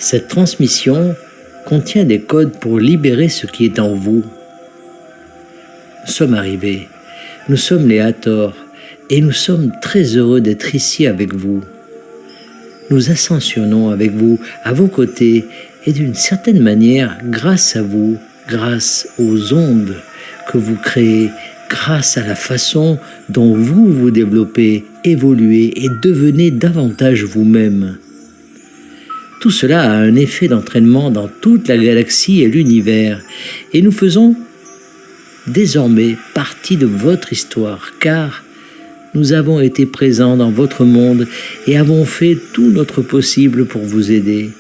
Cette transmission contient des codes pour libérer ce qui est en vous. Nous sommes arrivés, nous sommes les Hathors, et nous sommes très heureux d'être ici avec vous. Nous ascensionnons avec vous, à vos côtés, et d'une certaine manière, grâce à vous, grâce aux ondes que vous créez, grâce à la façon dont vous vous développez, évoluez et devenez davantage vous-même. Tout cela a un effet d'entraînement dans toute la galaxie et l'univers, et nous faisons désormais partie de votre histoire, car nous avons été présents dans votre monde et avons fait tout notre possible pour vous aider.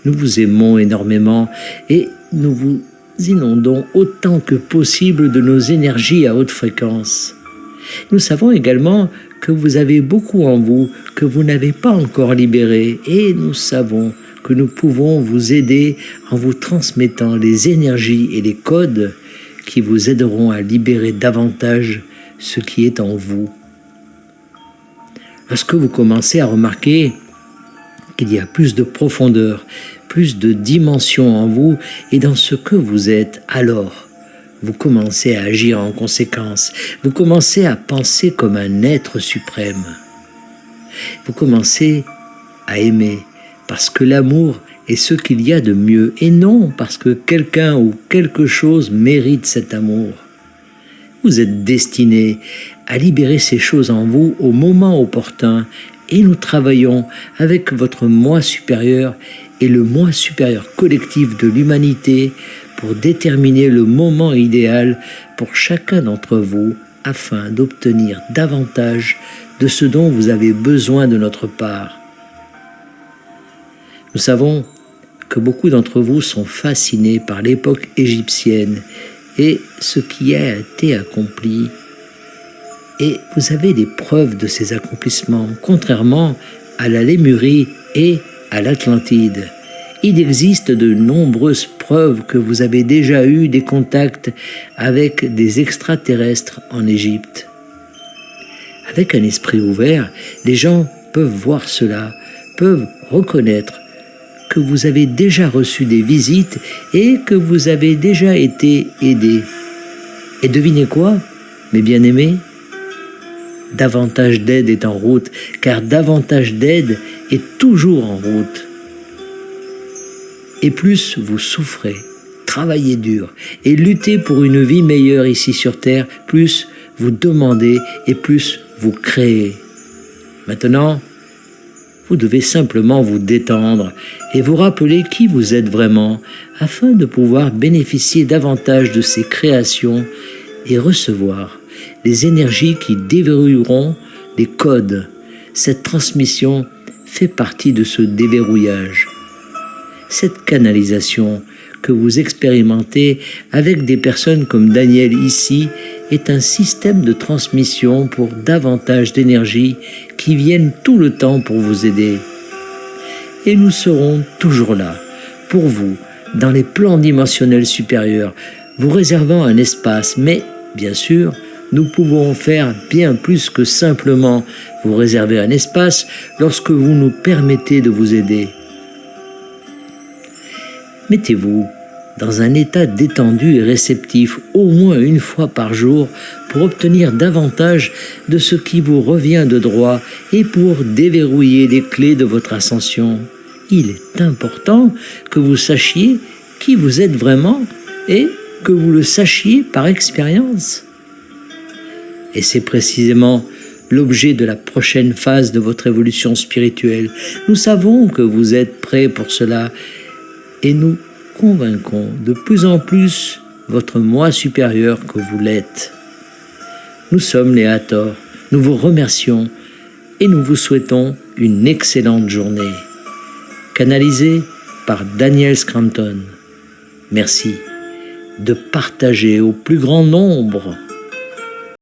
Nous vous aimons énormément et nous vous inondons autant que possible de nos énergies à haute fréquence. Nous savons également que vous avez beaucoup en vous que vous n'avez pas encore libéré, et nous savons que nous pouvons vous aider en vous transmettant les énergies et les codes qui vous aideront à libérer davantage ce qui est en vous. Lorsque vous commencez à remarquer qu'il y a plus de profondeur, plus de dimension en vous et dans ce que vous êtes, alors vous commencez à agir en conséquence. Vous commencez à penser comme un être suprême. Vous commencez à aimer parce que l'amour est ce qu'il y a de mieux et non parce que quelqu'un ou quelque chose mérite cet amour. Vous êtes destiné à libérer ces choses en vous au moment opportun et nous travaillons avec votre moi supérieur et le moi supérieur collectif de l'humanité pour déterminer le moment idéal pour chacun d'entre vous afin d'obtenir davantage de ce dont vous avez besoin de notre part. Nous savons que beaucoup d'entre vous sont fascinés par l'époque égyptienne et ce qui a été accompli. Et vous avez des preuves de ces accomplissements, contrairement à la Lémurie et à l'Atlantide. Il existe de nombreuses preuves que vous avez déjà eu des contacts avec des extraterrestres en Égypte. Avec un esprit ouvert, les gens peuvent voir cela, peuvent reconnaître que vous avez déjà reçu des visites et que vous avez déjà été aidés. Et devinez quoi, mes bien-aimés? Davantage d'aide est en route, car davantage d'aide est toujours en route. Et plus vous souffrez, travaillez dur et luttez pour une vie meilleure ici sur Terre, plus vous demandez et plus vous créez. Maintenant, vous devez simplement vous détendre et vous rappeler qui vous êtes vraiment afin de pouvoir bénéficier davantage de ces créations et recevoir les énergies qui déverrouilleront les codes. Cette transmission fait partie de ce déverrouillage. Cette canalisation que vous expérimentez avec des personnes comme Daniel ici est un système de transmission pour davantage d'énergie qui viennent tout le temps pour vous aider. Et nous serons toujours là, pour vous, dans les plans dimensionnels supérieurs, vous réservant un espace, mais, bien sûr, nous pouvons faire bien plus que simplement vous réserver un espace lorsque vous nous permettez de vous aider. Mettez-vous dans un état détendu et réceptif au moins une fois par jour pour obtenir davantage de ce qui vous revient de droit et pour déverrouiller les clés de votre ascension. Il est important que vous sachiez qui vous êtes vraiment et que vous le sachiez par expérience. Et c'est précisément l'objet de la prochaine phase de votre évolution spirituelle. Nous savons que vous êtes prêts pour cela et nous convaincons de plus en plus votre moi supérieur que vous l'êtes. Nous sommes les Hathors, nous vous remercions et nous vous souhaitons une excellente journée. Canalisé par Daniel Scranton. Merci de partager au plus grand nombre